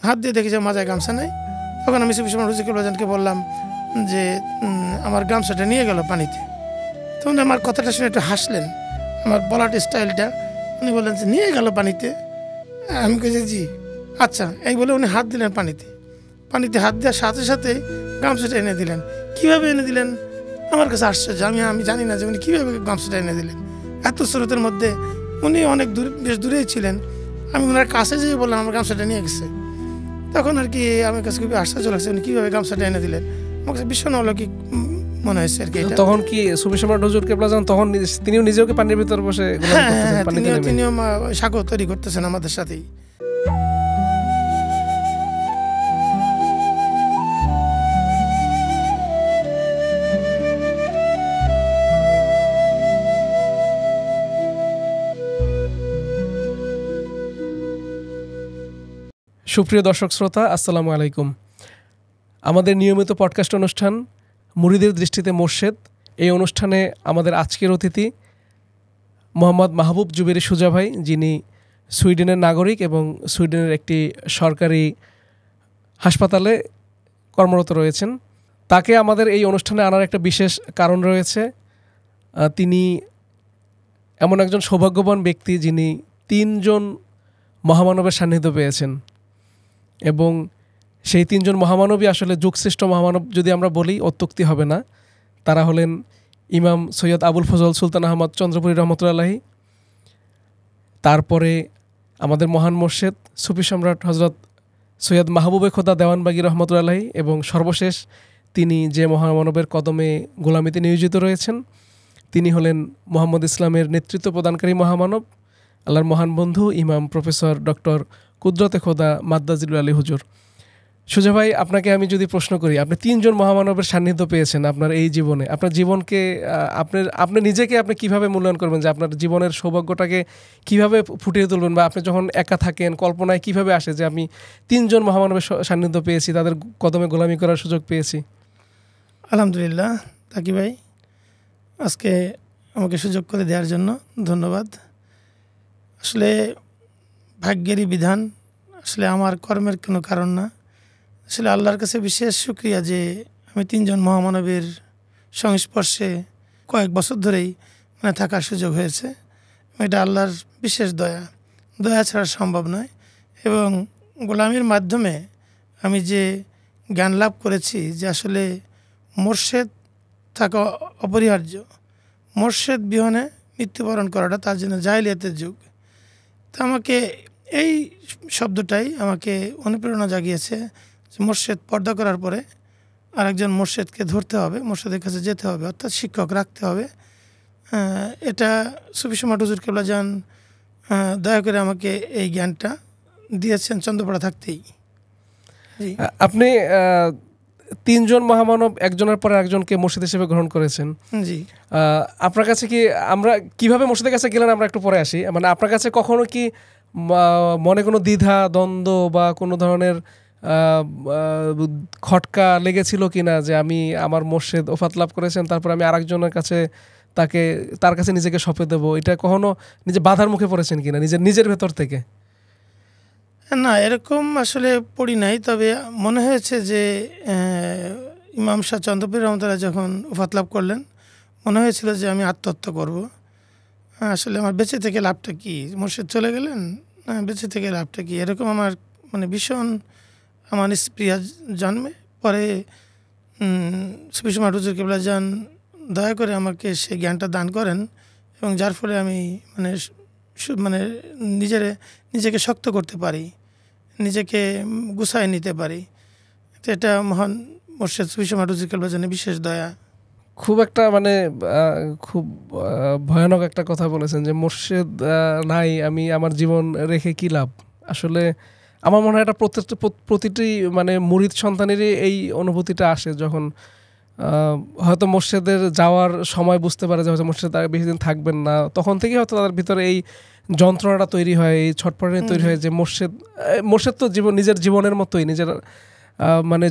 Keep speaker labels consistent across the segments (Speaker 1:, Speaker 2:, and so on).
Speaker 1: হাত দিয়ে দেখি যে মাজায় গামছা নেই। তখন আমি সুফি সম্রাট হুজুর কিবলাজানকে বললাম যে আমার গামছাটা নিয়ে গেল পানিতে। তখন আমার কথাটা শুনে একটু হাসলেন, আমার বলার স্টাইলটা। উনি বললেন যে নিয়ে গেল পানিতে। আমি কেছি জি আচ্ছা, এই বলে উনি হাত দিলেন পানিতে। পানিতে হাত দেওয়ার সাথে সাথে গামছাটা এনে দিলেন। কীভাবে এনে দিলেন আমার কাছে আশ্চর্য। আমি জানি না যে উনি কীভাবে গামছাটা এনে দিলেন এত স্রোতের মধ্যে। উনি অনেক বেশ দূরেই ছিলেন। আমি ওনার কাছে যেয়ে বললাম আমার গামছাটা নিয়ে গেছে। তখন আর কি আমার কাছে খুবই আশ্চর্য লাগছে উনি কীভাবে গামছাটা এনে দিলেন। আমার কাছে ভীষণ অলৌকিক মনে হয়েছে আর কি।
Speaker 2: তখন কি সুফি সম্রাট হুজুর কিবলাজান তখন তিনিও নিজেও কি পানির ভিতর বসে
Speaker 1: তিনিও সাঁকো তৈরি করতেছেন আমাদের সাথেই।
Speaker 2: সুপ্রিয় দর্শক শ্রোতা, আসসালামু আলাইকুম। আমাদের নিয়মিত পডকাস্ট অনুষ্ঠান মুরিদের দৃষ্টিতে মোর্শেদ, এই অনুষ্ঠানে আমাদের আজকের অতিথি মোহাম্মদ মাহবুব জুবেরি সুজা ভাই, যিনি সুইডেনের নাগরিক এবং সুইডেনের একটি সরকারি হাসপাতালে কর্মরত রয়েছেন। তাকে আমাদের এই অনুষ্ঠানে আনার একটা বিশেষ কারণ রয়েছে। তিনি এমন একজন সৌভাগ্যবান ব্যক্তি যিনি 3 জন মহামানবের সান্নিধ্য পেয়েছেন, এবং সেই 3 জন মহামানবী আসলে যুগশ্রেষ্ঠ মহামানব যদি আমরা বলি অত্যুক্তি হবে না। তারা হলেন ইমাম সৈয়দ আবুল ফজল সুলতান আহমদ চন্দ্রপুরী রহমতুল্লাহি, তারপরে আমাদের মহান মোর্শেদ সুফি সম্রাট হজরত সৈয়দ মাহবুবে খোদা দেওয়ানবাগী রহমতুল্লাহি, এবং সর্বশেষ তিনি যে মহামানবের কদমে গোলামিতে নিয়োজিত রয়েছেন তিনি হলেন মোহাম্মদ ইসলামের নেতৃত্ব প্রদানকারী মহামানব, আল্লাহর মহান বন্ধু ইমাম প্রফেসর ডক্টর কুদরতে খোদা মাদ্দাজিলুল আলী হুজুর। সুজা ভাই, আপনাকে আমি যদি প্রশ্ন করি, আপনি 3 জন মহামানবের সান্নিধ্য পেয়েছেন আপনার এই জীবনে, আপনার জীবনকে আপনি নিজেকে আপনি কিভাবে মূল্যায়ন করবেন, যে আপনার জীবনের সৌভাগ্যটাকে কিভাবে ফুটিয়ে তুলবেন, বা আপনি যখন একা থাকেন কল্পনায় কিভাবে আসে যে আমি 3 জন মহামানবের সান্নিধ্য পেয়েছি, তাদের কদমে গোলামি করার সুযোগ পেয়েছি?
Speaker 1: আলহামদুলিল্লাহ তাকি ভাই, আজকে আমাকে সুযোগ করে দেওয়ার জন্য ধন্যবাদ। আসলে ভাগ্যেরই বিধান, আসলে আমার কর্মের কোনো কারণ না। আসলে আল্লাহর কাছে বিশেষ শুকরিয়া যে আমি 3 জন মহামানবের সংস্পর্শে কয়েক বছর ধরেই থাকার সুযোগ হয়েছে। এটা আল্লাহর বিশেষ দয়া ছাড়া সম্ভব নয়। এবং গোলামির মাধ্যমে আমি যে জ্ঞান লাভ করেছি যে আসলে মোর্শেদ থাকা অপরিহার্য, মোর্শেদ বিহনে মৃত্যুবরণ করাটা তার জন্য জাহিলিয়াতের যুগ। তা আমাকে এই শব্দটাই আমাকে অনুপ্রেরণা জাগিয়েছে যে মোর্শেদ পর্দা করার পরে আরেকজন মোর্শেদকে ধরতে হবে, মোর্শেদের কাছে যেতে হবে, অর্থাৎ শিক্ষক রাখতে হবে। এটা সুফি সম্রাট হুজুর কিবলাজান দয়া করে আমাকে এই জ্ঞানটা দিয়েছেন চন্দ্রপাড়া থাকতেই।
Speaker 2: আপনি 3 জন মহামানব একজনের পরে একজনকে মুর্শিদ হিসেবে গ্রহণ করেছেন।
Speaker 1: জি,
Speaker 2: আপনার কাছে কি, আমরা কিভাবে মুর্শিদের কাছে গেলেন আমরা একটু পরে আসি, মানে আপনার কাছে কখনো কি মনে কোনো দ্বিধা দ্বন্দ্ব বা কোনো ধরনের খটকা লেগেছিল কিনা যে আমি আমার মুর্শিদ ওফাত লাভ করেছেন, তারপর আমি আরেকজনের কাছে তার কাছে নিজেকে সঁপে দেবো, এটা কখনো নিজে বাধার মুখে পড়েছেন কিনা নিজের ভেতর থেকে?
Speaker 1: না, এরকম আসলে পড়ি নাই। তবে মনে হয়েছে যে ইমাম শাহ চন্দ্রপুরী রহমতুল্লাহ যখন ওফাত লাভ করলেন মনে হয়েছিল যে আমি আত্মহত্যা করব। আসলে আমার বেঁচে থেকে লাভটা কি, মুর্শিদ চলে গেলেন, বেঁচে থেকে লাভটা কি, এরকম আমার ভীষণ আমার স্পৃহা জন্মে। পরে সুফি সম্রাট হুজুর কিবলাজান দয়া করে আমাকে সেই জ্ঞানটা দান করেন, এবং যার ফলে আমি নিজেকে শক্ত করতে পারি, নিজেকে গুছায় নিতে পারি। তো এটা মহান মোর্শেদ সুফি সম্রাট হুজুর কিবলাজানের বিশেষ দয়া।
Speaker 2: খুব একটা খুব ভয়ানক একটা কথা বলেছেন যে মোর্শেদ নাই, আমি আমার জীবন রেখে কি লাভ। আসলে আমার মনে হয় এটা প্রতিটি মুরিদ সন্তানেরই এই অনুভূতিটা আসে যখন হয়তো মোর্শেদের যাওয়ার সময় বুঝতে পারে যে হয়তো মোর্শেদ আর বেশি দিন থাকবেন না, তখন থেকেই হয়তো তাদের ভিতরে এই যন্ত্রণাটা তৈরি হয়, এই ছটফটানি তৈরি হয় যে মোর্শেদ তো নিজের জীবনের মতোই, নিজের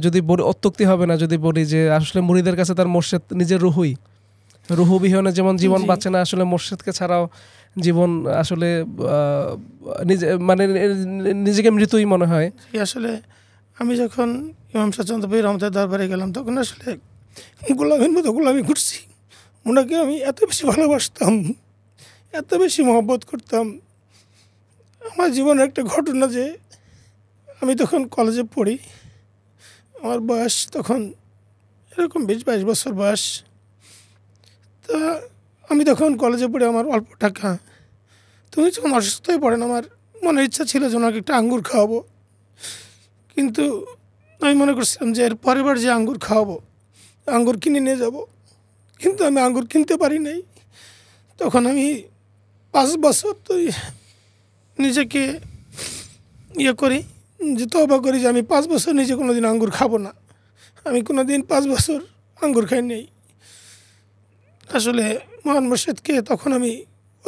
Speaker 2: যদি বলি অত্যুক্তি হবে না যদি বলি যে আসলে মুরিদের কাছে তার মোর্শেদ নিজের রুহুই, রুহু বিহনে যেমন জীবন
Speaker 1: জি।
Speaker 2: বাঁচে না, আসলে মোর্শেদকে ছাড়াও জীবন আসলে নিজে মানে নিজেকে মৃতই মনে হয়।
Speaker 1: জি, আসলে আমি যখন ইমাম শাহ চন্দ্রপুরী রহমতের দরবারে গেলাম তখন আসলে গোলামের মতো গোলামি করছি। ওনাকে আমি এত বেশি ভালোবাসতাম, এত বেশি মহব্বত করতাম। আমার জীবনের একটা ঘটনা যে আমি তখন কলেজে পড়ি, আমার বয়স তখন এরকম 20-22 বছর বয়স। তা আমি তখন কলেজে পড়ি, আমার অল্প টাকা। তুমি যখন অসুস্থ হয়ে পড়েন আমার মনের ইচ্ছা ছিল যে ওনাকে একটা আঙ্গুর খাওয়াবো, কিন্তু আমি মনে করছিলাম যে এর পরের বার যে আঙ্গুর খাওয়াবো আঙ্গুর কিনে নিয়ে যাব, কিন্তু আমি আঙ্গুর কিনতে পারি নাই। তখন আমি 5 বছর তো নিজেকে করি, যে তওবা করি যে আমি 5 বছর নিজে কোনো দিন আঙ্গুর খাবো না। আমি কোনো দিন 5 বছর আঙ্গুর খাই নাই। আসলে মহান মুর্শিদকে তখন আমি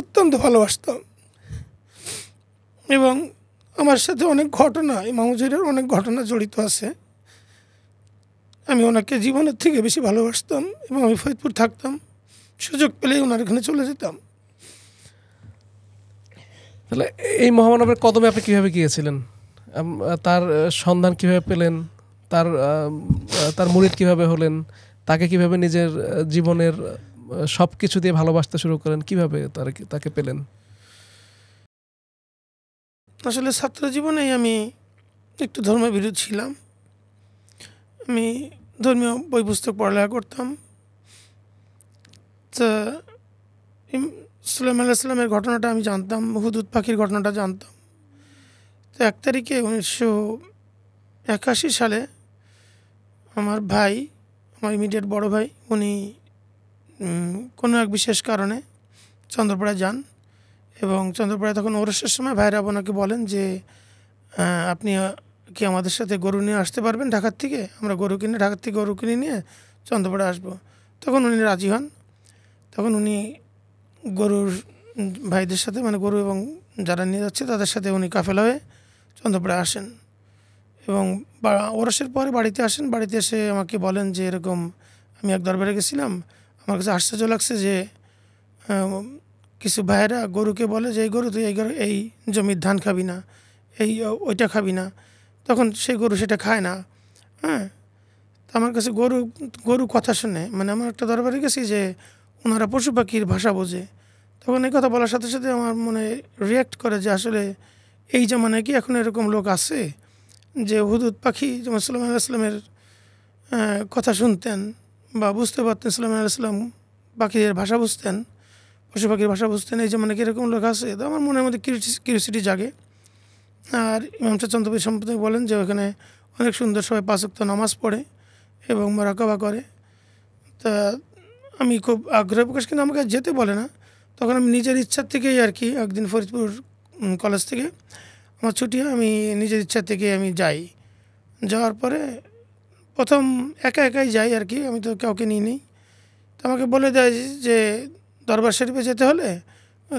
Speaker 1: অত্যন্ত ভালোবাসতাম এবং আমার সাথে অনেক ঘটনা, ইমাম হুজুরের অনেক ঘটনা জড়িত আছে। আমি ওনাকে জীবনের থেকে বেশি ভালোবাসতাম এবং আমি ফরিদপুর থাকতাম, সুযোগ পেলেই ওনার এখানে চলে যেতাম।
Speaker 2: তাহলে এই মহামানবের কদমে আপনি কীভাবে গিয়েছিলেন? তার সন্ধান কিভাবে পেলেন? তার মুরিদ কিভাবে হলেন? তাকে কিভাবে নিজের জীবনের সব কিছু দিয়ে ভালোবাসতে শুরু করেন? কিভাবে তাকে পেলেন?
Speaker 1: আসলে ছাত্র জীবনেই আমি একটু ধর্মভীরু ছিলাম। আমি ধর্মীয় বই পুস্তক পড়ালেখা করতাম। তা সুলাইমান আলাইহিস সালামের ঘটনাটা আমি জানতাম, হুদুদ পাখির ঘটনাটা জানতাম। তো 1 তারিখে 1981 সালে আমার ভাই, আমার ইমিডিয়েট বড় ভাই, উনি কোনো এক বিশেষ কারণে চন্দ্রপাড়া যান এবং চন্দ্রপাড়ায় তখন ওরসের সময় ভাইরা ওনাকে বলেন যে আপনি কি আমাদের সাথে গরু নিয়ে আসতে পারবেন ঢাকার থেকে? আমরা ঢাকার থেকে গরু কিনে নিয়ে চন্দ্রপাড়া আসবো। তখন উনি রাজি হন। তখন উনি গরুর ভাইদের সাথে, মানে গরু এবং যারা নিয়ে যাচ্ছে তাদের সাথে উনি কাফেলা হয়ে চন্দ্রপাড়ায় আসেন এবং ওরসের পরে বাড়িতে আসেন। বাড়িতে এসে আমাকে বলেন যে এরকম আমি এক দরবারে গেছিলাম, আমার কাছে আশ্চর্য লাগছে যে কিছু ভাইয়েরা গরুকে বলে যে এই গরু তুই এই জমির ধান খাবি না, ওইটা খাবি না। তখন সেই গরু সেটা খায় না। হ্যাঁ, তো আমার কাছে গরু কথা শুনে, মানে আমার একটা দরবারে গেছি যে ওনারা পশু পাখির ভাষা বোঝে। তখন এই কথা বলার সাথে সাথে আমার মনে রিয়্যাক্ট করে যে আসলে এই জামানায় কি এখন এরকম লোক আছে যে হুদুদ পাখি যেমন সুলাইমান আলাইহিস সালামের কথা শুনতেন বা বুঝতে পারতেন, সুলাইমান আলাইহিস সালাম পাখিদের ভাষা বুঝতেন, পশু পাখির ভাষা বুঝতেন, এই জামানায় কি এরকম লোক আছে? তো আমার মনের মধ্যে কিউরিওসিটি জাগে। আর ইমাম শাহ চন্দ্রপুরী সম্প্রদায় বলেন যে ওখানে অনেক সুন্দর সবাই 5 ওয়াক্ত নামাজ পড়ে এবং মোরাকাবা করে। তা আমি খুব আগ্রহ প্রকাশ, কিন্তু আমাকে যেতে বলে না। তখন আমি নিজের ইচ্ছার থেকেই আর কি, একদিন ফরিদপুর কলেজ থেকে আমার ছুটি হয়, আমি নিজের ইচ্ছা থেকে আমি যাই। যাওয়ার পরে প্রথম একাই যাই আর কি, আমি তো কাউকে নিই নি। তো আমাকে বলে দেয় যে দরবার শরীফে যেতে হলে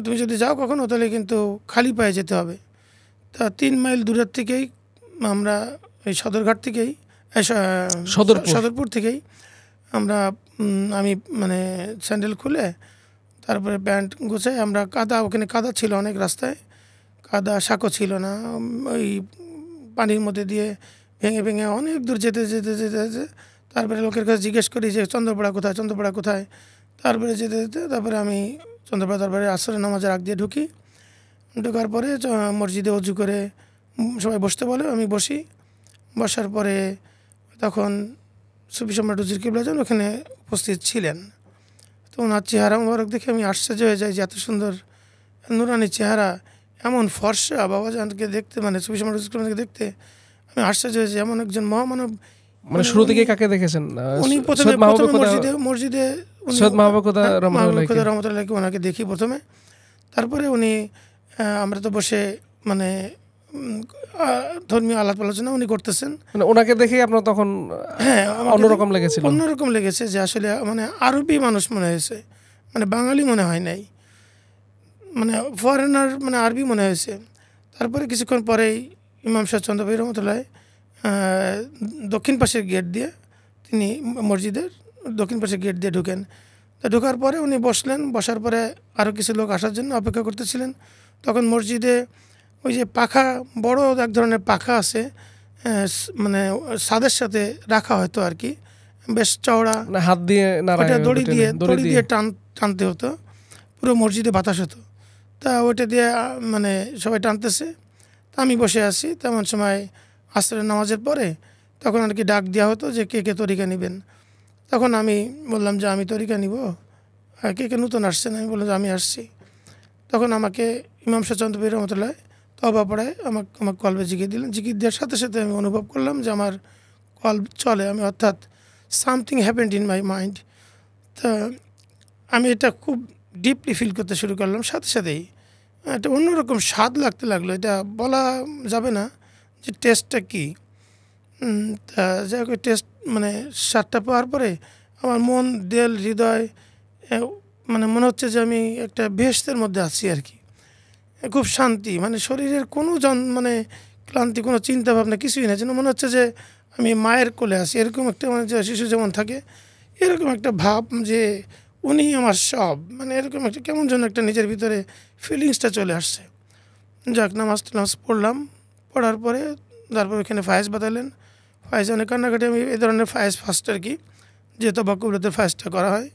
Speaker 1: তুমি যদি যাও কখনো তাহলে কিন্তু খালি পায়ে যেতে হবে। তা 3 মাইল দূরের থেকেই আমরা এই সদরঘাট থেকেই সদরপুর থেকেই আমি মানে স্যান্ডেল খুলে তারপরে প্যান্ট গুছাই, আমরা ওখানে কাদা ছিল অনেক, রাস্তায় কাদা, সাঁকো ছিল না, ওই পানির মধ্যে দিয়ে ভেঙে ভেঙে অনেক দূর যেতে যেতে যেতে যেতে তারপরে লোকের কাছে জিজ্ঞেস করি যে চন্দ্রপাড়া কোথায়। তারপরে যেতে যেতে তারপরে আমি চন্দ্রপাড়া দরবারে আসরের নামাজের আগ দিয়ে ঢোকার পরে মসজিদে অজু করে সবাই বসতে বলে, আমি বসার পরে তখন সুফি সম্রাট হুজুর কিবলা যান ওখানে উপস্থিত ছিলেন। তো ওনার চেহারা মোবারক দেখে আমি আশ্চর্য হয়ে যাই যে এত সুন্দর নুরানি চেহারা, এমন ফর্সা বাবাজানকে দেখতে, মানে সুফি সম্রাট হুজুর কিবলাকে দেখতে আমি আশ্চর্য হয়েছি। এমন একজন মহামানব।
Speaker 2: মানে শুরু থেকে কাকে দেখেছেন?
Speaker 1: উনি প্রথমে মসজিদে
Speaker 2: সৈয়দ মাহবুব
Speaker 1: রহমতুল্লাহকে ওনাকে দেখি প্রথমে। তারপরে উনি আমরা তো বসে মানে ধর্মীয় আলাপ আলোচনা উনি করতেছেন,
Speaker 2: মানে ওনাকে দেখে আপনার তখন অন্যরকম লেগেছিল?
Speaker 1: অন্যরকম লেগেছে যে আসলে মানে আরবি মানুষ মনে হয়েছে, মানে বাঙালি মনে হয় নাই, মানে ফরেনার, মানে আরবি মনে হয়েছে। তারপরে কিছুক্ষণ পরেই ইমাম শাহ চন্দ্রপুরী রহমতুল্লাহ দক্ষিণ পাশের গেট দিয়ে, তিনি মসজিদের দক্ষিণ পাশের গেট দিয়ে ঢুকেন। তো ঢোকার পরে উনি বসলেন, বসার পরে আরও কিছু লোক আসার জন্য অপেক্ষা করতেছিলেন। তখন মসজিদে ওই যে পাখা, বড় এক ধরনের পাখা আছে, মানে ছাদের সাথে রাখা হয়তো আর কি, বেশ চওড়া,
Speaker 2: হাত দিয়ে
Speaker 1: ওটা দড়ি দিয়ে টানতে হতো, পুরো মসজিদে বাতাস হতো। তা ওইটা দিয়ে মানে সবাই টানতেছে। তা আমি বসে আছি। তেমন সময় আসরের নামাজের পরে তখন আর কি ডাক দেওয়া হতো যে কে কে তরিকা নেবেন। তখন আমি বললাম যে আমি তরিকা নিব। কে কে নতুন আসছেন? আমি বললাম যে আমি আসছি। তখন আমাকে ইমাম শাহ চন্দ্রপুর রহমতুল্লাহ তওবা পড়ায় আমাকে কলবে জিকির দিলেন। জিকির দেওয়ার সাথে সাথে আমি অনুভব করলাম যে আমার কল চলে, আমি অর্থাৎ something happened in my mind. তা আমি এটা খুব ডিপলি ফিল করতে শুরু করলাম। সাথে সাথেই একটা অন্যরকম স্বাদ লাগতে লাগলো। এটা বলা যাবে না যে টেস্টটা কী। তা যাই হোক, টেস্ট মানে স্বাদটা পাওয়ার পরে আমার মন, দেল, হৃদয় মানে মনে হচ্ছে যে আমি একটা বেহেশতের মধ্যে আছি আর কি। খুব শান্তি, মানে শরীরের কোনো মানে ক্লান্তি, কোনো চিন্তা ভাবনা কিছুই না, যেন মনে হচ্ছে যে আমি মায়ের কোলে আছি। এরকম একটা মানে যে শিশু যেমন থাকে এরকম একটা ভাব যে উনি আমার সব, মানে এরকম একটা কেমন যেন একটা নিজের ভিতরে ফিলিংসটা চলে আসছে। যাক, নামাজ পড়লাম। পড়ার পরে তারপর ওইখানে ফায়েজ বাতালেন। ফায়েজ অনেক কান্নাকাটি, আমি এই ধরনের ফায়েজ ফার্স্ট আর কি, যে তবাক্কুবুলতে ফায়েজটা করা হয়,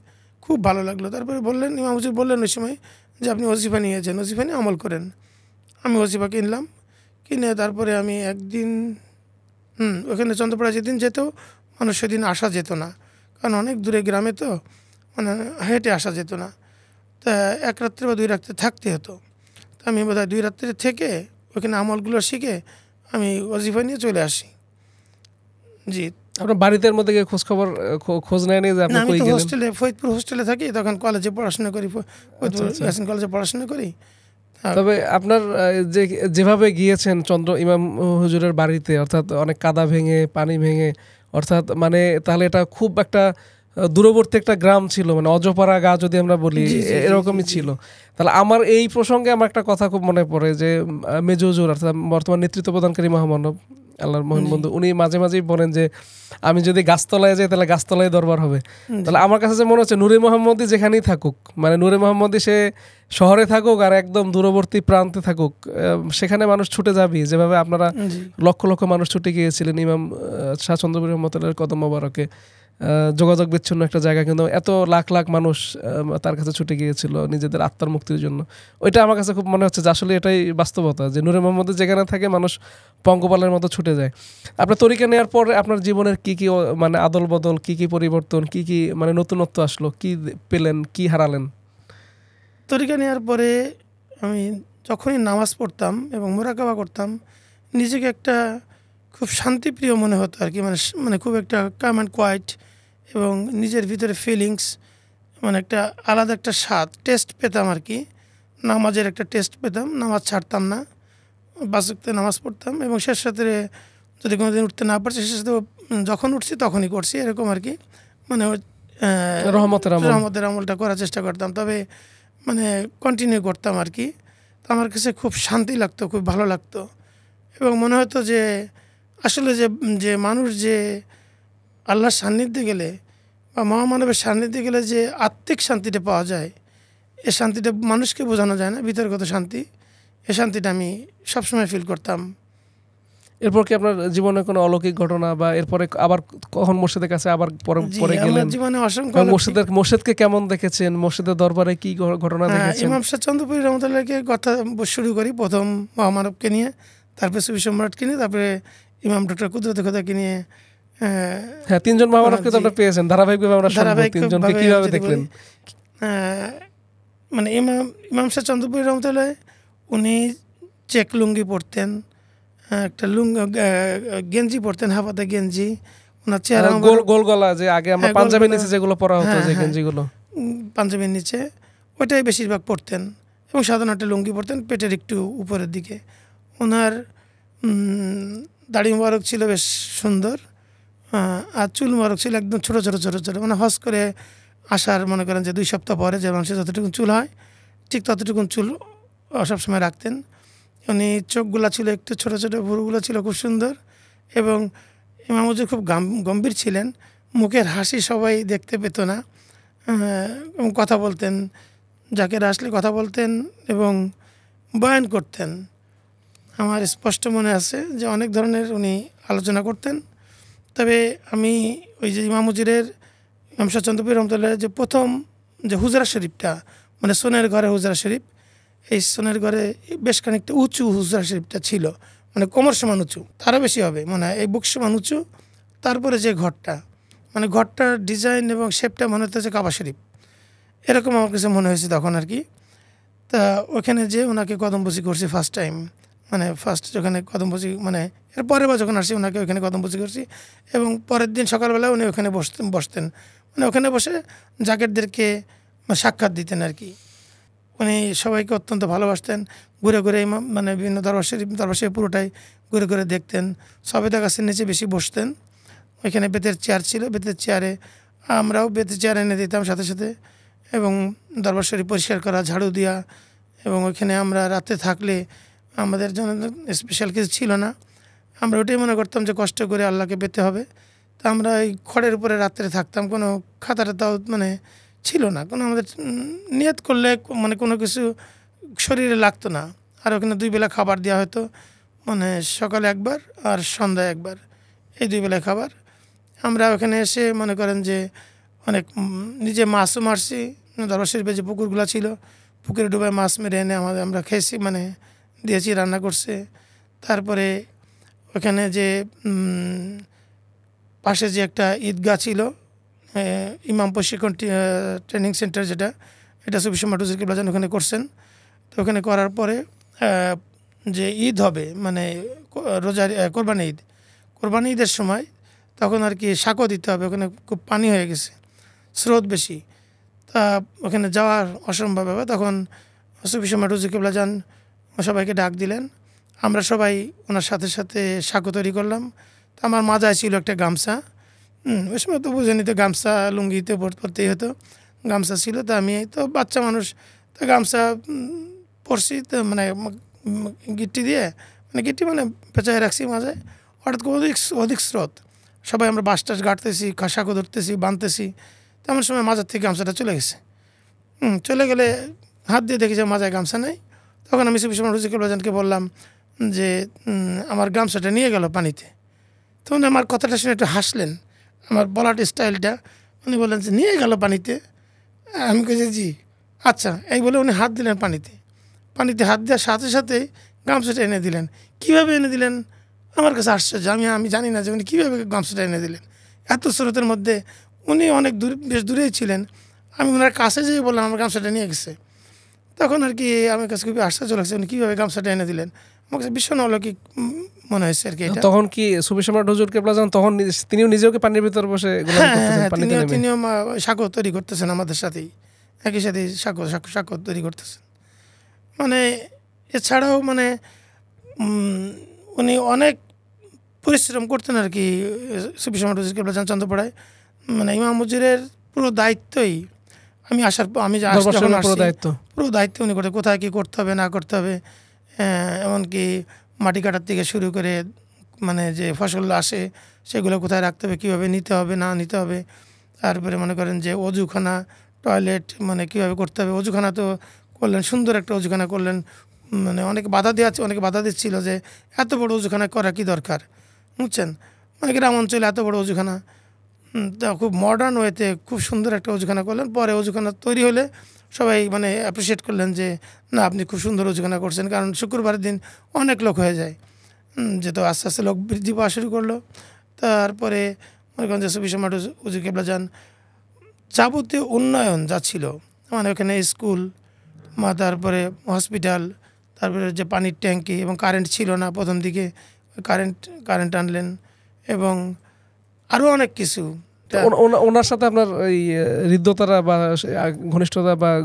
Speaker 1: খুব ভালো লাগলো। তারপরে বললেন, ইমাম হুজুর বললেন ওই সময় যে আপনি ওজিফা নিয়েছেন, ওজিফা নিয়ে আমল করেন। আমি ওজিফা কিনলাম। কিনে তারপরে আমি একদিন ওখানে চন্দ্রপাড়া যেদিন যেত মানুষ সেদিন আসা যেত না, কারণ অনেক দূরে গ্রামে তো, মানে হেঁটে আসা যেত না। তা এক রাত্রে বা 2 রাত্রে থাকতে হতো। তা আমি বোধহয় 2 রাত্রে থেকে ওখানে আমলগুলো শিখে আমি ওজিফা নিয়ে চলে আসি। জি।
Speaker 2: আপনার বাড়িতে মধ্যে গিয়ে খোঁজ নেয়নি যে আপনি
Speaker 1: আমি
Speaker 2: কই
Speaker 1: তো
Speaker 2: গেলেন?
Speaker 1: হোস্টেলে, ফরিদপুর হোস্টেলে থাকি, তখন কলেজে পড়াশোনা করি, ফরিদপুর ইয়াসিন কলেজে পড়াশোনা করি।
Speaker 2: তবে আপনার যেভাবে গিয়েছেন ইমাম হুজুরের বাড়িতে, অর্থাৎ অনেক কাদা ভেঙে, পানি ভেঙে, অর্থাৎ মানে তাহলে এটা খুব একটা দূরবর্তী একটা গ্রাম ছিল, মানে অজপাড়া গা যদি আমরা বলি, এরকমই ছিল। তাহলে আমার এই প্রসঙ্গে আমার একটা কথা খুব মনে পড়ে যে মেজো হুজুর, অর্থাৎ বর্তমান নেতৃত্ব প্রদানকারী মহামানব আল্লাহর মহান বন্ধু, উনি মাঝে মাঝেই বলেন যে আমি যদি গাছতলায় যাই তাহলে গাছতলায় দরবার হবে। তাহলে আমার কাছে যে মনে হচ্ছে নূরে মোহাম্মদী যেখানেই থাকুক, মানে নূরে মোহাম্মদী সে শহরে থাকুক আর একদম দূরবর্তী প্রান্তে থাকুক, সেখানে মানুষ ছুটে যাবি, যেভাবে আপনারা লক্ষ লক্ষ মানুষ ছুটে গিয়েছিলেন ইমাম শাহ চন্দ্রপুর রহমতুল্লাহর কদম মোবারকে। যোগাযোগ বিচ্ছিন্ন একটা জায়গা, কিন্তু এত লাখ লাখ মানুষ তার কাছে ছুটে গিয়েছিল নিজেদের আত্মার মুক্তির জন্য। ওইটা আমার কাছে খুব মনে হচ্ছে যে আসলে এটাই বাস্তবতা, যে নূরে মোহাম্মদের যেখানে থাকে মানুষ পঙ্গপালের মতো ছুটে যায়। আপনার তরিকা নেওয়ার পর আপনার জীবনের কি কি মানে আদল বদল, কি কি পরিবর্তন, কি কি মানে নতুনত্ব আসলো, কি পেলেন, কি হারালেন?
Speaker 1: তরিকা নেওয়ার পরে আমি যখনই নামাজ পড়তাম এবং মোরাকাবা করতাম, নিজেকে একটা খুব শান্তিপ্রিয় মনে হতো আর কি, মানে খুব একটা কাম অ্যান্ড কোয়াইট, এবং নিজের ভিতরে ফিলিংস, মানে একটা আলাদা একটা স্বাদ, টেস্ট পেতাম আর কি। নামাজের একটা টেস্ট পেতাম, নামাজ ছাড়তাম না, 5 ওয়াক্ত নামাজ পড়তাম, এবং শেষ রাতে যদি কোনো দিন উঠতে না পারছি, শেষ রাতে যখন উঠছি তখনই করছি, এরকম আর কি। মানে রহমতের আমলটা করার চেষ্টা করতাম, তবে মানে কন্টিনিউ করতাম আর কি। তো আমার কাছে খুব শান্তি লাগতো, খুব ভালো লাগতো, এবং মনে হতো যে আসলে যে মানুষ যে আল্লাহর সান্নিধ্যে গেলে বা মহামানবের সান্নিধ্যে গেলে যে আত্মিক শান্তিটা পাওয়া যায়, এই শান্তিটা মানুষকে বোঝানো যায় না, ভিতরগত শান্তি। এই শান্তিটা আমি সবসময় ফিল করতাম।
Speaker 2: এরপর কি আপনার জীবনে কোনো অলৌকিক ঘটনা, বা এরপরে আবার কখন মসজিদের কাছে আবার পরে গেলেন?
Speaker 1: জীবনে অসংখ্য
Speaker 2: মসজিদকে কেমন দেখেছেন, মসজিদের দরবারে কি ঘটনা দেখেছেন?
Speaker 1: ইমাম শাহ চন্দ্রপুরী রহমতুল্লাহকে কথা শুরু করি, প্রথম মহামানবকে নিয়ে, তারপরে সুফি সম্রাটকে নিয়ে, তারপরে ইমাম ডক্টর কুদরত খোদাকে নিয়ে।
Speaker 2: হ্যাঁ, 3 জন মহামানবকে তো আপনারা পেয়েছেন ধারাবাহিকভাবে। আমরা তিনজনকে কিভাবে দেখলেন?
Speaker 1: মানে ইমাম শাহ চন্দ্রপুরী রহমতুল্লাহ উনি চেক লুঙ্গি পরতেন, একটা গেঞ্জি পরতেন, হাফাতে গেঞ্জি, ওনার চেহারা
Speaker 2: গোল গলা, যে আগে আমরা পাঞ্জাবির নিচে যেগুলো পরা হতো, যে গেঞ্জিগুলো
Speaker 1: পাঞ্জাবির নিচে, ওইটাই বেশিরভাগ পরতেন, এবং সাধারণ একটা লুঙ্গি পরতেন পেটের একটু উপরের দিকে। ওনার দাড়ি মোবারক ছিল বেশ সুন্দর, আর চুল মোবারক ছিল একদম ছোটো ছোটো ছোটো ছোটো, মানে হজ করে আসার মনে করেন যে 2 সপ্তাহ পরে যে মানুষের যতটুকু চুল হয় ঠিক ততটুকুন চুল সবসময় রাখতেন। উনি চোখগুলা ছিল একটু ছোটো ছোটো, ভুরুগুলো ছিল খুব সুন্দর, এবং ইমাম হুজুর খুব গম্ভীর ছিলেন, মুখের হাসি সবাই দেখতে পেত না, এবং কথা বলতেন, জাকির আসলে কথা বলতেন এবং বয়ান করতেন। আমার স্পষ্ট মনে আছে যে অনেক ধরনের উনি আলোচনা করতেন। তবে আমি ওই যে ইমাম হুজুরের ইমাম শাহ চন্দ্রপুর রহমতুল্লাহ যে প্রথম যে হুজরা শরীফটা, মানে সোনের ঘরে হুজরা শরীফ, এই সোনের ঘরে বেশ খানিকটা উঁচু হুজরা শরীফটা ছিল, মানে কোমর সমান উঁচু, তারও বেশি হবে মনে হয়, এই বুক সমান উঁচু। তারপরে যে ঘরটা, মানে ঘরটার ডিজাইন এবং শেপটা মনে হচ্ছে কাবা শরীফ, এরকম আমার কাছে মনে হয়েছে তখন আর কি। তা ওখানে যে ওনাকে কদমবুসি করছি ফার্স্ট টাইম, মানে ফার্স্ট যখন কদমবুসি, মানে এর পরের বার যখন আসছি ওনাকে ওখানে কদমবুসি করছি। এবং পরের দিন সকালবেলা উনি ওখানে বসতেন, মানে ওখানে বসে জাকেরদেরকে সাক্ষাৎ দিতেন আর কি। উনি সবাইকে অত্যন্ত ভালোবাসতেন। ঘুরে ঘুরে ইমাম মানে বিভিন্ন দরবার শরীফ পুরোটাই ঘুরে ঘুরে দেখতেন। সবেদা গাছের নিচে বেশি বসতেন। ওইখানে বেতের চেয়ার ছিল, বেতের চেয়ারে আমরাও বেতের চেয়ার এনে দিতাম সাথে সাথে। এবং দরবার শরীফ পরিষ্কার করা, ঝাড়ু দেওয়া। এবং ওইখানে আমরা রাতে থাকলে আমাদের জন্য স্পেশাল কিছু ছিল না, আমরা ওটাই মনে করতাম যে কষ্ট করে আল্লাহকে পেতে হবে। তা আমরা এই খড়ের উপরে রাত্রে থাকতাম, কোনো খাতাটাও মানে ছিল না, কোনো আমাদের নিয়ত করলে মানে কোনো কিছু শরীরে লাগতো না। আর ওখানে 2 বেলা খাবার দেওয়া হতো, মানে সকালে একবার আর সন্ধ্যায় একবার, এই 2 বেলা খাবার। আমরা ওখানে এসে মনে করেন যে অনেক নিজে মাছও মারছি, দরবার শরীফে যে পুকুরগুলো ছিল পুকুরে ডুবায় মাছ মেরে এনে আমরা খেয়েছি, মানে দিয়েছি, রান্না করছে। তারপরে ওখানে যে পাশে যে একটা ঈদগাহ ছিল, ইমাম প্রশিক্ষণ ট্রেনিং সেন্টার, যেটা এটা সুফি সম্রাট হুজুর কিবলা জান ওখানে করছেন। তো ওখানে করার পরে যে ঈদ হবে, মানে রোজার কোরবানি ঈদের সময় তখন আর কি সাঁকো দিতে হবে। ওখানে খুব পানি হয়ে গেছে, স্রোত বেশি, তা ওখানে যাওয়ার অসম্ভব হবে। তখন সুফি সম্রাট হুজুর কিবলা জান সবাইকে ডাক দিলেন। আমরা সবাই ওনার সাথে সাথে সাঁকো তৈরি করলাম। তো আমার মাজায় ছিল একটা গামছা, ওই সময় তো বুঝেনি, তো গামছা লুঙ্গিতে পরতেই হতো, গামছা ছিল। তো আমি তো বাচ্চা মানুষ, তো গামছা পরছি, তো মানে গিট্টি দিয়ে, মানে গিট্টি মানে পেঁচায় রাখছি মাঝে। হঠাৎ করে অধিক স্রোত, সবাই আমরা বাস টাস গাঁটতেছি, সাঁকো ধরতেছি, বাঁধতেছি। তেমন সময় মাজার থেকে গামছাটা চলে গেছে। চলে গেলে হাত দিয়ে দেখি যে মাজায় গামছা নেই। তখন আমি সুফি সম্রাট হুজুর কিবলা জানকে বললাম যে আমার গামছাটা নিয়ে গেল পানিতে। তো উনি আমার কথাটা শুনে একটু হাসলেন, আমার বলার স্টাইলটা। উনি বললেন যে নিয়ে গেল পানিতে। আমি কেছি জি, আচ্ছা, এই বলে উনি হাত দিলেন পানিতে। পানিতে হাত দেওয়ার সাথে সাথে গামছাটা এনে দিলেন। কীভাবে এনে দিলেন আমার কাছে আশ্চর্য, আমি জানি না যে উনি কীভাবে গামছাটা এনে দিলেন এত স্রোতের মধ্যে। উনি অনেক বেশ দূরেই ছিলেন। আমি ওনার কাছে যেয়ে বললাম আমার গামছাটা নিয়ে গেছে। তখন আর কি আমার কাছে খুবই আশ্চর্য লাগছে উনি কীভাবে গামছাটা এনে দিলেন। আমার কাছে ভীষণ অলৌকিক মনে হয়েছে আর কি এটা।
Speaker 2: তখন কি সুফি সম্রাট হুজুর কিবলা জান তখন তিনিও নিজেও পানির ভিতর বসে
Speaker 1: তিনিও সাঁকো তৈরি করতেছেন আমাদের সাথেই, একই সাথে সাঁকো তৈরি করতেছেন। মানে এছাড়াও মানে উনি অনেক পরিশ্রম করতেন আর কি সুফি সম্রাট হুজুর কিবলা জান চন্দ্রপাড়ায়। মানে ইমাম হুজুরের পুরো দায়িত্বই আমি পুরো দায়িত্ব উনি করতে, কোথায় কী করতে হবে না করতে হবে, এমনকি মাটি কাটার থেকে শুরু করে মানে যে ফসল আসে সেগুলো কোথায় রাখতে হবে, কীভাবে নিতে হবে না নিতে হবে। তারপরে মনে করেন যে অজুখানা, টয়লেট মানে কীভাবে করতে হবে। অজুখানা তো করলেন, সুন্দর একটা অজুখানা করলেন। মানে অনেকে বাধা দিচ্ছিল যে এত বড় অজুখানা করা কি দরকার, বুঝছেন। মানে গ্রাম অঞ্চলে এত বড় অজুখানা, তা খুব মডার্ন ওয়েতে খুব সুন্দর একটা অজুখানা করলেন। পরে অজুখানা তৈরি হলে সবাই মানে অ্যাপ্রিসিয়েট করলেন যে না, আপনি খুব সুন্দর অজুখানা করছেন, কারণ শুক্রবারের দিন অনেক লোক হয়ে যায়। যেহেতু আস্তে আস্তে লোক বৃদ্ধি পাওয়া শুরু করলো। তারপরে মনে করেন যে সুফি সম্রাট হুজুর কিবলা জান যাবতীয় উন্নয়ন যা ছিল, মানে ওখানে স্কুল, তারপরে হসপিটাল, তারপরে যে পানির ট্যাঙ্কি, এবং কারেন্ট ছিল না প্রথম দিকে, কারেন্ট আনলেন, এবং আরও অনেক কিছু।
Speaker 2: ওনার সাথে আপনার ওই হৃদ্যতারা বা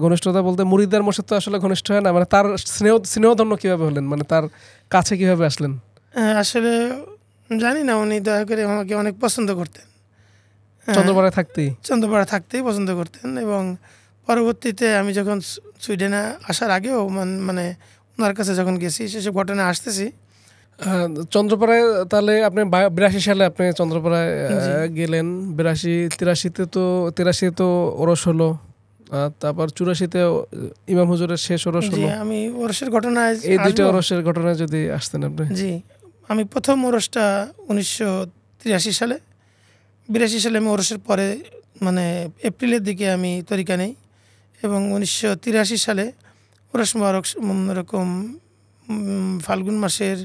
Speaker 2: ঘনিষ্ঠতা বলতে মুরিদদের মোর্শেদ তো আসলে ঘনিষ্ঠ হয় না, মানে তার স্নেহধন্য কীভাবে হলেন, মানে তার কাছে কীভাবে আসলেন?
Speaker 1: আসলে জানি না, উনি দয়া করে আমাকে অনেক পছন্দ করতেন, চন্দ্রপাড়ায় থাকতেই পছন্দ করতেন। এবং পরবর্তীতে আমি যখন সুইডেনে আসার আগেও মানে ওনার কাছে যখন গেছি, সেসব ঘটনা আসতেছি,
Speaker 2: চন্দ্রপাড়ায় তাহলে আপনি 82 সালে আপনি চন্দ্রপাড়ায়
Speaker 1: জি।
Speaker 2: গেলেন। 83 তো ওরস হলো, তারপর 84-তে ইমাম হুজুরের শেষ ওরস
Speaker 1: জি,
Speaker 2: হলো।
Speaker 1: আমি ওরসের ঘটনায়
Speaker 2: এই দুইটা
Speaker 1: আসবো।
Speaker 2: ওরসের ঘটনায় যদি আসতেন আপনি।
Speaker 1: জি, আমি প্রথম ওরসটা 1983 সালে, 82 সালে আমি ওরসের পরে মানে এপ্রিলের দিকে আমি তরিকা নেই, এবং 1983 সালে ওরস মুবারক এরকম ফাল্গুন মাসের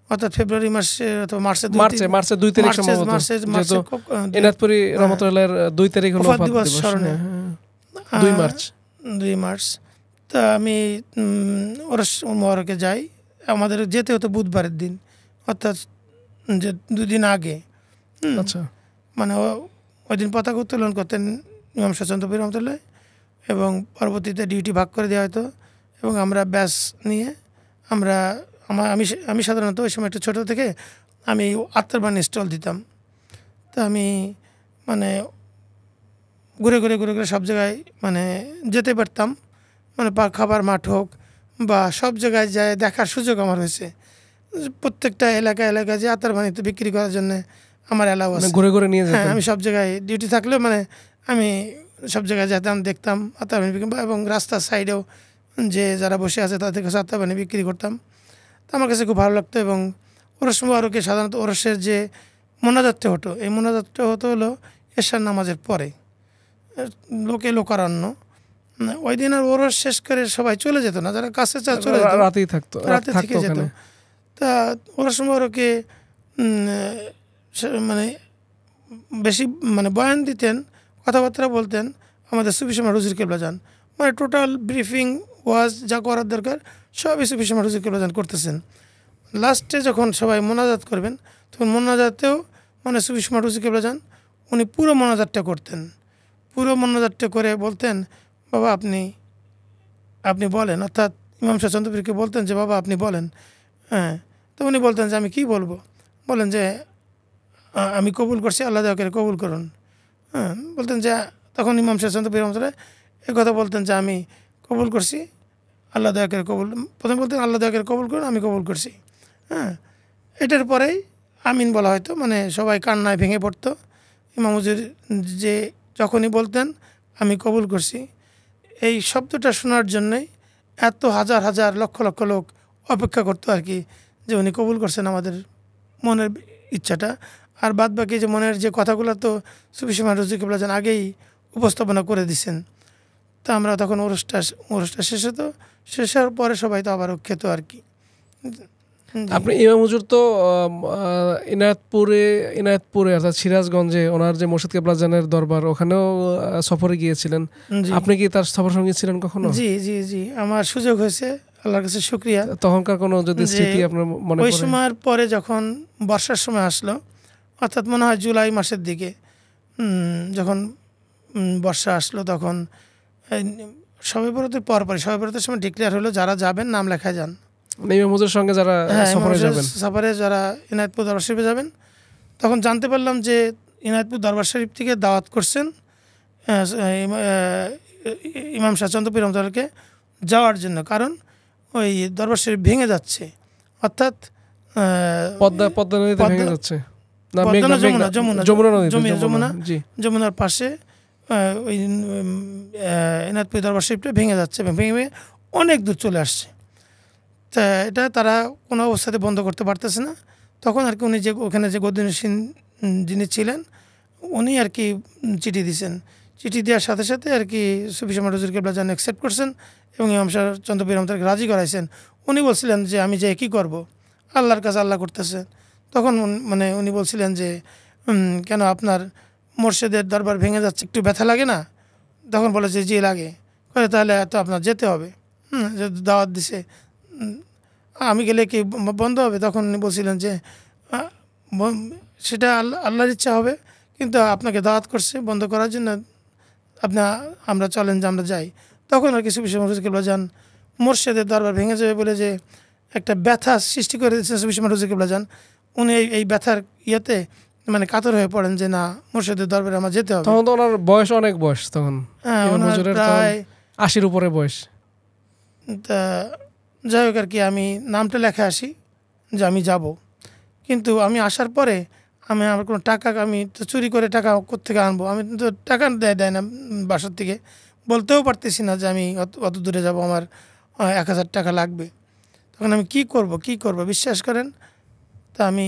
Speaker 1: অর্থাৎ ফেব্রুয়ারি মাসের অথবা মার্চের
Speaker 2: মার্চে 2 তারিখ সম্ভবত, যেহেতু এনাদপুরি রহমতুল্লাহর 2 তারিখ হলো
Speaker 1: ওফাত
Speaker 2: ওফাত
Speaker 1: দিবস
Speaker 2: দিবস।
Speaker 1: স্মরণে।
Speaker 2: 2 মার্চ।
Speaker 1: 2 মার্চ। তা আমি ওরস মুবারকে যাই। আমাদের যেতে হতো বুধবারের দিন, অর্থাৎ যে 2 দিন আগে।
Speaker 2: আচ্ছা,
Speaker 1: মানে ওই দিন পতাকা উত্তোলন করতেন ইমাম শাহ চন্দ্রপুর রহমতুল্লাহ, এবং পরবর্তীতে ডিউটি ভাগ করে দেওয়া হতো, এবং আমরা ব্যাস নিয়ে আমি সাধারণত ওই সময় একটু ছোটো থেকে আমি আত্মারবাণী স্টল দিতাম। তা আমি মানে ঘুরে সব জায়গায় মানে যেতে পারতাম, মানে খাবার মাঠ হোক বা সব জায়গায় যায় দেখার সুযোগ আমার হয়েছে। প্রত্যেকটা এলাকায় যে আত্মারবাণীতে বিক্রি করার জন্য আমার এলাও আছে,
Speaker 2: ঘুরে নিয়ে যেতেন।
Speaker 1: হ্যাঁ, আমি সব জায়গায় ডিউটি থাকলেও মানে আমি সব জায়গায় যেতাম, দেখতাম আত্মারবাণী বিক্রি, এবং রাস্তার সাইডেও যে যারা বসে আছে তাদের কাছে আত্মারবাণী বিক্রি করতাম। তো আমার কাছে খুব ভালো লাগতো। এবং ওরস মুবারকে সাধারণত ওরসের যে মোনাজাতটা হতো, এই মোনাজাতটা হলো এশার নামাজের পরে, লোকারণ্য। ওই দিন আর ওরস শেষ করে সবাই চলে যেত না, যারা কাছে চলে যেত,
Speaker 2: রাতেই থাকতো,
Speaker 1: রাতে থেকে যেত। তা ওরস মুবারকে মানে বেশি মানে বয়ান দিতেন, কথাবার্তা বলতেন আমাদের সুফি সম্রাট হুজুর কেবলা যান। মানে টোটাল ব্রিফিং ওয়াজ যা করার দরকার সবই সুফি সম্রাট হুজুর কেবলা যান করতেছেন। লাস্টে যখন সবাই মোনাজাত করবেন, তখন মোনাজাতেও মানে সুফি সম্রাট হুজুর কেবলা যান উনি পুরো মোনাজাতটা করতেন। পুরো মোনাজাতটা করে বলতেন, বাবা আপনি বলেন, অর্থাৎ ইমাম শাহ চন্দ্রপুরকে বলতেন যে বাবা আপনি বলেন। হ্যাঁ, তো উনি বলতেন যে আমি কি বলবো, বলেন যে আমি কবুল করছি, আল্লাহ দয়া করে কবুল করুন। হ্যাঁ, বলতেন যে তখন ইমাম শাহ চন্দ্রপুর রহমতুল্লাহ এ কথা বলতেন যে আমি কবুল করছি, আল্লাহ দয়া করে কবুল, প্রথমে বলতেন আল্লাহ দয়া করে কবুল করুন, আমি কবুল করছি। হ্যাঁ, এটার পরেই আমিন বলা হয়তো, মানে সবাই কান্নায় ভেঙে পড়তো। ইমাম হুজুর যে যখনই বলতেন আমি কবুল করছি, এই শব্দটা শোনার জন্যই এত হাজার লক্ষ লোক অপেক্ষা করতো আর কি, যে উনি কবুল করছেন আমাদের মনের ইচ্ছাটা। আর বাদ বাকি যে মনের যে কথাগুলো তো সুফি সম্রাট হুজুর কেবলা যান আগেই উপস্থাপনা করে দিচ্ছেন। তা আমরা তখন ওরসটা শেষ হতো, শেষ হওয়ার পরে সবাই তো আবারও খেত আর কি।
Speaker 2: আপনি ইমাম হুজুর তো ইনায়তপুরে অর্থাৎ সিরাজগঞ্জে ওনার যে মোর্শেদ কেবলা জানের দরবার, ওখানেও সফরে গিয়েছিলেন। আপনি কি তার সফর সঙ্গী ছিলেন কখনো?
Speaker 1: জি, আমার সুযোগ হয়েছে, আল্লাহর কাছে শুকরিয়া।
Speaker 2: তখনকার কোনো যদি স্মৃতি আপনার মনে পড়ে?
Speaker 1: ওই সময়ের পরে যখন বর্ষার সময় আসলো, অর্থাৎ মনে হয় জুলাই মাসের দিকে, যখন বর্ষা আসলো, তখন শবে বরাতের পরপরই, শবে বরাতের সময় ডিক্লেয়ার হলো যারা যাবেন নাম লেখায় যান।
Speaker 2: ইমাম হুজুরের সঙ্গে যারা
Speaker 1: সফরে যারা ইনায়তপুর দরবার শরীফে যাবেন, তখন জানতে পারলাম যে ইনায়তপুর দরবার শরীফ থেকে দাওয়াত করছেন ইমাম শাহ চন্দ্রপুর রহমতুল্লাহকে যাওয়ার জন্য, কারণ ওই দরবার শরীফ ভেঙে যাচ্ছে, অর্থাৎ
Speaker 2: পদ্মা নদীতে ভেঙে যাচ্ছে,
Speaker 1: যমুনার পাশে ওই ইনায়তপুর দরবার শরীফটা ভেঙে যাচ্ছে, ভেঙে অনেক দূর চলে আসছে। তা এটা তারা কোনো অবস্থাতে বন্ধ করতে পারতেছে না। তখন আর কি উনি যে ওখানে যে গদ্দিনুসিন যিনি ছিলেন, উনি আর কি চিঠি দিয়েছেন। চিঠি দেওয়ার সাথে সাথে আর কি সুফি সম্রাট হুজুর কেবলা যান অ্যাকসেপ্ট করছেন এবং ইমাম শাহ চন্দ্রপুর রহমতুল্লাহকে রাজি করাইছেন। উনি বলছিলেন যে আমি যে কী করব, আল্লাহর কাছে আল্লাহ করতেছে। তখন মানে উনি বলছিলেন যে কেন আপনার মোর্শেদের দরবার ভেঙে যাচ্ছে, একটু ব্যথা লাগে না? তখন বলে যে জি লাগে। করে তাহলে তো আপনার যেতে হবে, দাওয়াত দিছে, আমি গেলে কি বন্ধ হবে? তখন উনি বলছিলেন যে সেটা আল্লাহর ইচ্ছা হবে, কিন্তু আপনাকে দাওয়াত করছে বন্ধ করার জন্য, আমরা চলেন যে আমরা যাই। তখন আর কিছু বিষয় কেবলা যান মোর্শেদের দরবার ভেঙে যাবে বলে যে একটা ব্যথা সৃষ্টি করে দিচ্ছেন সুফি সম্রাট হুজুর কেবলা যান, উনি এই ব্যথার ইয়েতে মানে কাতর হয়ে পড়েন যে না, মোর্শেদের দরবারে আমার যেতে হবে।
Speaker 2: তখন তো ওনার বয়স অনেক বয়স, তখন
Speaker 1: প্রায়
Speaker 2: 80-র উপরে বয়স।
Speaker 1: তা যাই হোক আর কি, আমি নামটা লেখা আসি, যে আমি যাব, কিন্তু আমি আসার পরে আমার কোনো টাকা, আমি তো চুরি করে টাকা কোত্থেকে আনবো, আমি তো টাকা দেয় না বাসার থেকে, বলতেও পারতেছি না যে আমি অত দূরে যাব, আমার 1,000 টাকা লাগবে। তখন আমি কি করব বিশ্বাস করেন। তা আমি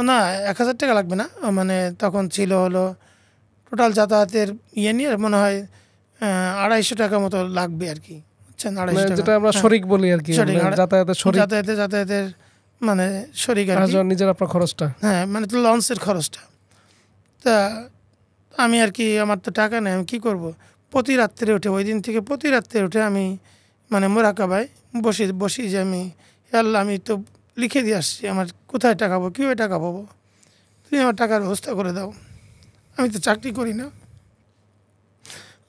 Speaker 1: না, 1,000 টাকা লাগবে না, মানে তখন ছিল হলো টোটাল যাতায়াতের নিয়ে মনে হয় 250 টাকা মতো লাগবে আর কি, বুঝছেন, 250 টাকা,
Speaker 2: যেটা আমরা শরিক বলি আর কি, যাতায়াতের
Speaker 1: মানে শরিক আর কি,
Speaker 2: নিজের আপনার খরচটা,
Speaker 1: হ্যাঁ, মানে তো লঞ্চের খরচটা। তা আমি আর কি, আমার তো টাকা নেই, আমি কী করব। প্রতি রাত্রে উঠে, ওই দিন থেকে প্রতি রাত্রে উঠে আমি মানে মোরাকাবায় বসি যে আমি, আল্লাহ, আমি তো লিখে দিয়ে আসছি, আমার কোথায় টাকা পাবো, কীভাবে টাকা পাবো, তুমি আমার টাকার ব্যবস্থা করে দাও, আমি তো চাকরি করি না।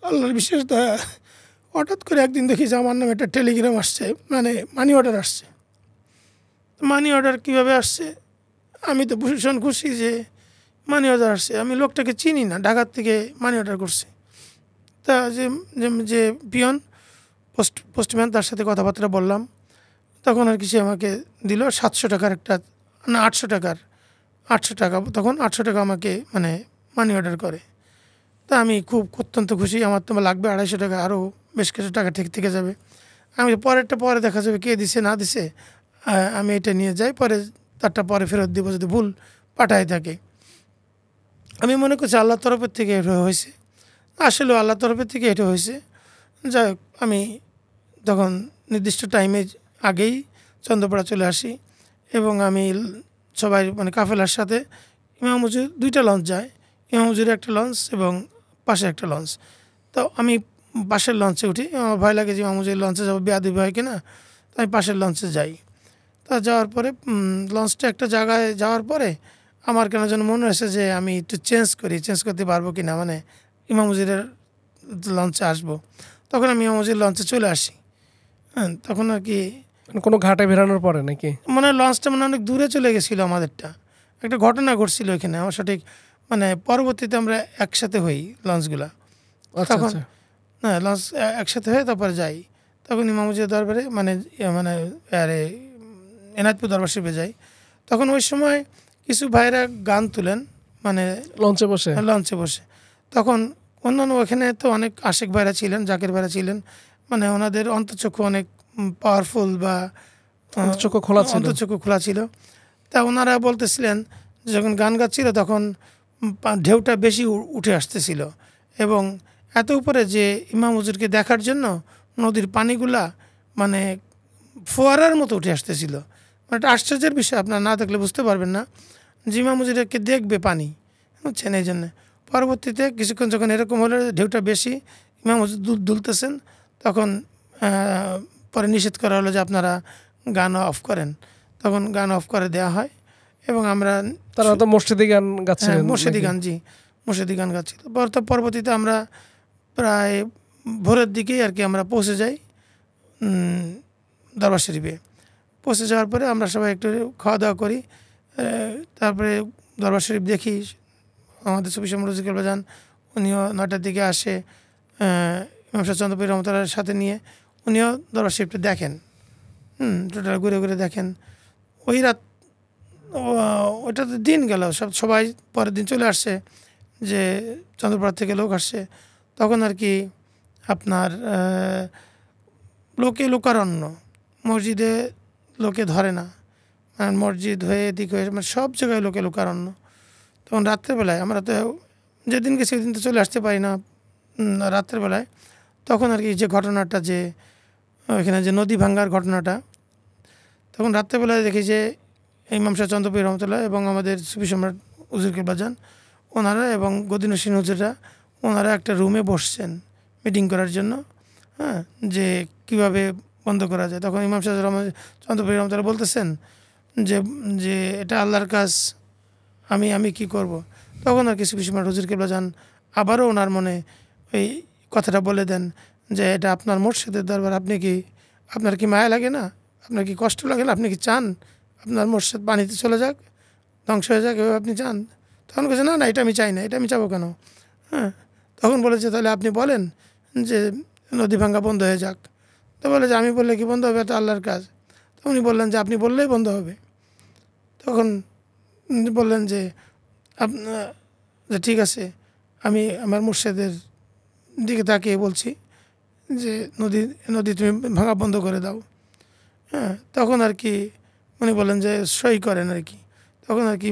Speaker 1: আল্লাহর বিশেষ দয়া, হঠাৎ করে একদিন দেখি যে আমার নামে একটা টেলিগ্রাম আসছে, মানে মানি অর্ডার আসছে। মানি অর্ডার কীভাবে আসছে, আমি তো ভীষণ খুশি যে মানি অর্ডার আসছে, আমি লোকটাকে চিনি না, ঢাকার থেকে মানি অর্ডার করছি। তা যে পিয়ন পোস্টম্যান, তার সাথে কথাবার্তা বললাম, তখন আর কি সে আমাকে দিল 700 টাকার একটা, না 800 টাকা, তখন 800 টাকা আমাকে মানে মানি অর্ডার করে। তা আমি খুব অত্যন্ত খুশি, আমার তো লাগবে 250 টাকা, আরও বেশ কিছু টাকা থেকে যাবে। আমি পরে দেখা যাবে কে দিছে না দিছে, আমি এটা নিয়ে যাই, পরে তারটা পরে ফেরত দিব যদি ভুল পাঠায় থাকে। আমি মনে করছি আল্লাহর তরফের থেকে এটা হয়েছে, আসলেও আল্লাহর তরফের থেকে এটা হয়েছে। যাই হোক, আমি তখন নির্দিষ্ট টাইমে আগেই চন্দ্রপাড়া চলে আসি, এবং আমি সবাই মানে কাফেলার সাথে ইমাম হুজুর 2টা লঞ্চ যায়, ইমাম হুজুরের একটা লঞ্চ এবং পাশে একটা লঞ্চ। তো আমি পাশের লঞ্চে উঠি, আমার ভয় লাগে যে ইমাম হুজুরের লঞ্চে যাবো, বেয়াদবি হয় কিনা, তো আমি পাশের লঞ্চে যাই। তা যাওয়ার পরে লঞ্চটা একটা জায়গায় যাওয়ার পরে আমার কেন যেন মনে হয়েছে যে আমি একটু চেঞ্জ করতে পারবো কি না, মানে ইমাম হুজুরের লঞ্চে আসবো। তখন আমি ইমাম হুজুরের লঞ্চে চলে আসি। হ্যাঁ, তখন আর কি
Speaker 2: কোনো ঘাটে বেরানোর পরে নাকি,
Speaker 1: মানে লঞ্চটা মানে অনেক দূরে চলে গেছিলো, আমাদেরটা একটা ঘটনা ঘটছিল এখানে আমার সঠিক, মানে পরবর্তীতে আমরা একসাথে হই লঞ্চগুলা, তখন হ্যাঁ লঞ্চ একসাথে হয়ে তারপরে যাই। তখন ইমাম হুজুরের দরবারে মানে আরে এনায়তপুর দরবার শরীফে যাই। তখন ওই সময় কিছু ভাইরা গান তুলেন, মানে লঞ্চে বসে। তখন অন্যান্য ওখানে তো অনেক আশিক ভাইরা ছিলেন, জাকের ভাইরা ছিলেন, মানে ওনাদের অন্তঃচক্ষু অনেক পাওয়ারফুল বা অন্তঃচক্ষু খোলা ছিল। তা ওনারা বলতেছিলেন, যখন গান গাচ্ছিল তখন ঢেউটা বেশি উঠে আসতেছিল, এবং এত উপরে যে ইমাম হুজুরকে দেখার জন্য নদীর পানিগুলা মানে ফোয়ারার মতো উঠে আসতেছিল। মানে একটা আশ্চর্যের বিষয়, আপনারা না দেখলে বুঝতে পারবেন না যে ইমাম হুজুরকে দেখবে পানি, বুঝছেন। এই জন্যে পরবর্তীতে কিছুক্ষণ যখন এরকম হলো ঢেউটা বেশি, ইমাম হুজুর দুলতেছেন, তখন পরে নিষেধ করা হলো যে আপনারা গান অফ করেন। তখন গান অফ করে দেওয়া হয়, এবং আমরা
Speaker 2: তারা তো মসজিদি গান গাচ্ছিলেন,
Speaker 1: মসজিদি গান গাচ্ছিল। পরবর্তীতে আমরা প্রায় ভোরের দিকেই আর কি আমরা পৌঁছে যাই দরবার শরীফে। পৌঁছে যাওয়ার পরে আমরা সবাই একটু খাওয়া দাওয়া করি, তারপরে দরবার শরীফ দেখি। আমাদের সুফি রজিকুল বাজান উনিও 9টার দিকে আসে, ইমাম শাহ চন্দ্রপুর রহমতুল্লাহর সাথে নিয়ে উনিও দরবার শরীফটা দেখেন, টোটাল ঘুরে ঘুরে দেখেন। ওই রাত ওইটাতে দিন গেল, সবাই পরের দিন চলে আসছে, যে চন্দ্রপাড়া থেকে লোক আসছে। তখন আর কি আপনার লোকারণ্য, মসজিদে লোকে ধরে না, মানে মসজিদ হয়ে এদিক হয়ে মানে সব জায়গায় লোকারণ্য। তখন রাত্রেবেলায় আমরা তো যেদিন গেছি সেদিন তো চলে আসতে পারি না, রাত্রেবেলায় তখন আর কি যে ঘটনাটা, যে ওইখানে যে নদী ভাঙ্গার ঘটনাটা, তখন রাত্রেবেলায় দেখি যে ইমাম শাহ চন্দ্রপুর রহমতুল্লাহ এবং আমাদের সুফি সম্রাট হুজুর কিবলা যান ওনারা এবং গদিনসীন হুজুররা ওনারা একটা রুমে বসছেন মিটিং করার জন্য, হ্যাঁ, যে কিভাবে বন্ধ করা যায়। তখন ইমাম শাহ চন্দ্রপুর রহমতুল্লাহ বলতেছেন যে এটা আল্লাহর কাজ, আমি কি করব। তখন আর কি সুফি সম্রাট হুজুর কিবলা যান আবারও ওনার মনে ওই কথাটা বলে দেন যে এটা আপনার মুর্শিদের দরবার, আপনার কি মায়া লাগে না, আপনার কি কষ্ট লাগে না, আপনি কি চান আপনার মুর্শিদ পানিতে চলে যাক, ধ্বংস হয়ে যাক, এভাবে আপনি চান? তখন বলছে না, এটা আমি চাই না, এটা আমি চাবো কেন। হ্যাঁ, তখন বলেছে তাহলে আপনি বলেন যে নদী ভাঙ্গা বন্ধ হয়ে যাক। তো বলে যে আমি বললে কি বন্ধ হবে, এটা আল্লাহর কাজ। তো উনি বললেন যে আপনি বললেই বন্ধ হবে। তখন বললেন যে ঠিক আছে, আমি আমার মুর্শিদের দিকে তাকিয়ে বলছি যে নদী তুমি ভাঙা বন্ধ করে দাও। হ্যাঁ, তখন আর কি উনি বলেন যে সই করেন আর কি। তখন আর কি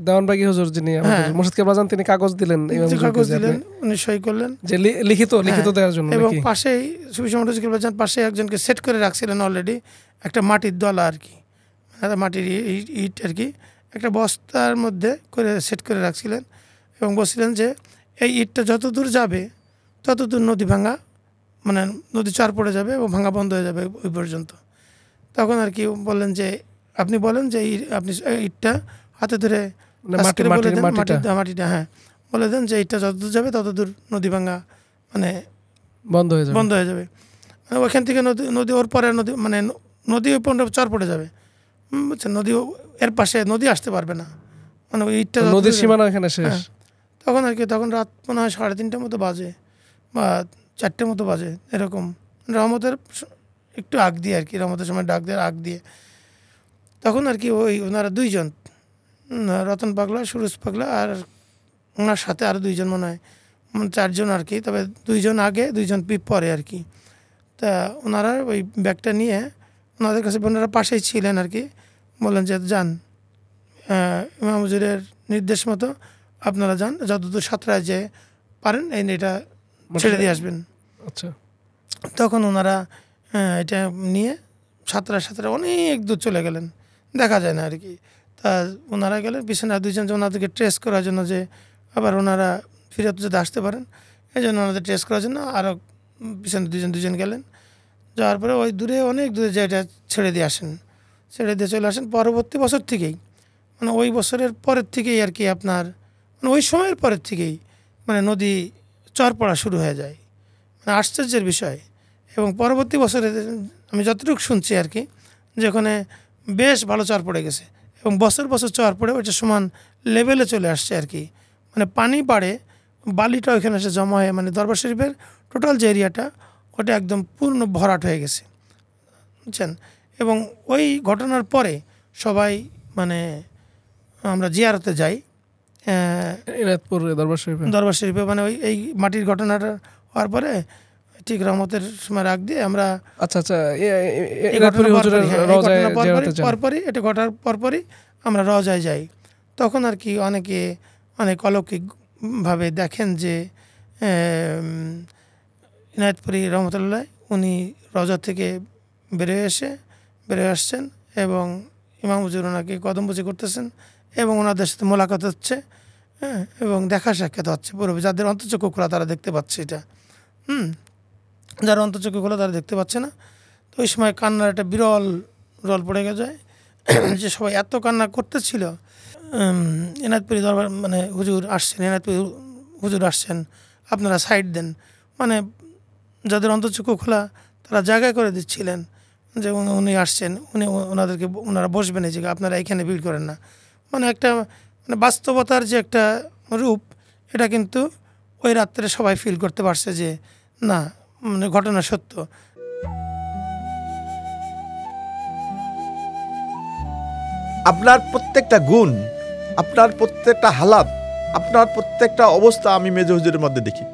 Speaker 2: দেওয়ানবাগী হুজুর যিনি মুর্শিদ কেবলা যান, তিনি কাগজ দিলেন,
Speaker 1: কাগজ দিলেন, উনি সই করলেন
Speaker 2: যে লিখিত দেওয়ার জন্য।
Speaker 1: এবং পাশেই সুফি সম্রাট কেবলা যান পাশে একজনকে সেট করে রাখছিলেন অলরেডি, একটা মাটির দলা আর কি, মাটির ইট আর কি, একটা বস্তার মধ্যে করে সেট করে রাখছিলেন এবং বলছিলেন যে এই ইটটা যত দূর যাবে তত দূর নদী ভাঙা, মানে নদী চর পড়ে যাবে এবং ভাঙা বন্ধ হয়ে যাবে ওই পর্যন্ত। তখন আর কি বললেন যে আপনি বলেন যে আপনি ইটটা হাতে ধরে মাটিটা বলে দেন যে ইটটা যত দূর যাবে তত দূর নদী ভাঙা মানে বন্ধ হয়ে যাবে। মানে ওইখান থেকে নদী ওর পরে নদী ওই চর পড়ে যাবে, বুঝছেন, নদী এর পাশে নদী আসতে পারবে না, মানে ওই ইটটা
Speaker 2: নদীর সীমানা এখানে শেষ।
Speaker 1: তখন আর কি তখন রাত মনে হয় 3:30টার মতো বাজে বা 4টার মতো বাজে এরকম, রহমতের একটু আগ দিয়ে আর কি, রহমতের সময় ডাক দেওয়ার আগ দিয়ে। তখন আর কি ওনারা দুইজন, রতন পাগলা, সুরজ পাগলা আর ওনার সাথে আরও দুইজন মনে হয়, 4জন আর কি, তবে 2জন আগে 2জন পরে আর কি। তা ওনারা ওই ব্যাগটা নিয়ে ওনাদের কাছে, ওনারা পাশেই ছিলেন আর কি, বললেন যে যান, ইমাম হুজুরের নির্দেশ মতো আপনারা যান, যতদূর সাঁতরায় যে পারেন এটা ছেড়ে দিয়ে আসবেন।
Speaker 2: আচ্ছা।
Speaker 1: তখন ওনারা এটা নিয়ে সাঁতরা অনেক দূর চলে গেলেন, দেখা যায় না আর কি। তা ওনারা গেলেন, পিছনে 2জন ওনাদেরকে ট্রেস করার জন্য, যে আবার ওনারা ফিরত যদি আসতে পারেন এই জন্য ওনাদের ট্রেস করার জন্য আরও পিছনে 2জন গেলেন। যাওয়ার পরে ওই দূরে, অনেক দূরে যে এটা ছেড়ে দিয়ে চলে আসেন। পরবর্তী বছর থেকেই, মানে ওই বছরের পরের থেকেই আর কি আপনার, মানে ওই সময়ের পরের থেকেই মানে নদী চর পড়া শুরু হয়ে যায়, মানে আশ্চর্যের বিষয়। এবং পরবর্তী বছরে আমি যতটুকু শুনছি আর কি, যে ওখানে বেশ ভালো চর পড়ে গেছে এবং বছর চর পড়ে ওইটা সমান লেভেলে চলে আসছে আর কি। মানে পানি বাড়ে, বালিটা ওইখানে এসে জমা হয়ে, মানে দরবার শরীফের টোটাল যে এরিয়াটা ওটা একদম পূর্ণ ভরাট হয়ে গেছে, বুঝছেন। এবং ওই ঘটনার পরে সবাই, মানে আমরা জিয়ারতে যাই দরবার শরীফে, মানে এই মাটির ঘটনাটা হওয়ার পরে ঠিক রহমতের সময় রাখ দিয়ে আমরা পরপরই আমরা রওজায় যাই। তখন আর কি অনেক অলৌকিকভাবে দেখেন যে ইনায়েতপুরী রহমতুল্লাহ উনি রওজা থেকে বেরোয় আসছেন এবং ইমাম হুজুর ওনাকে কদমবুজি করতেছেন এবং ওনাদের সাথে মোলাকাত হচ্ছে, হ্যাঁ, এবং দেখা সাক্ষাৎ হচ্ছে পুরো। যাদের অন্তর্চক্ষু খোলা তারা দেখতে পাচ্ছে এটা, যারা অন্তর্চক্ষু খোলা তারা দেখতে পাচ্ছে না। তো ওই সময় কান্নার একটা বিরল রোল পড়ে যায়, যে সবাই এত কান্না করতেছিল। ইনায়েতপুরী দরবার, মানে ইনায়েতপুরী হুজুর আসছেন, আপনারা সাইড দেন, মানে যাদের অন্তর্চক্ষু খোলা তারা জায়গায় করে দিচ্ছিলেন যে উনি আসছেন, ওনারা বসবেন এই জায়গায়, আপনারা এখানে ভিড় করেন না। মানে একটা, মানে বাস্তবতার যে একটা রূপ, এটা কিন্তু ওই রাত্রে সবাই ফিল করতে পারছে যে না, মানে ঘটনা সত্য।
Speaker 3: আপনার প্রত্যেকটা গুণ, আপনার প্রত্যেকটা হালাত, আপনার প্রত্যেকটা অবস্থা আমি মেজো হুজুরের মধ্যে দেখি।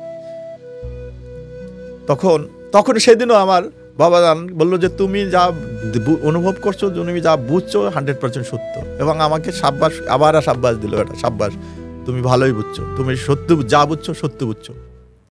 Speaker 3: তখন সেদিনও আমার বাবা জান বললো যে তুমি যা অনুভব করছো, তুমি যা বুঝছো 100% সত্য। এবং আমাকে সাব্বাস দিল, এটা সাব্বাস, তুমি ভালোই বুঝছো, তুমি সত্য যা বুঝছো সত্য বুঝছো।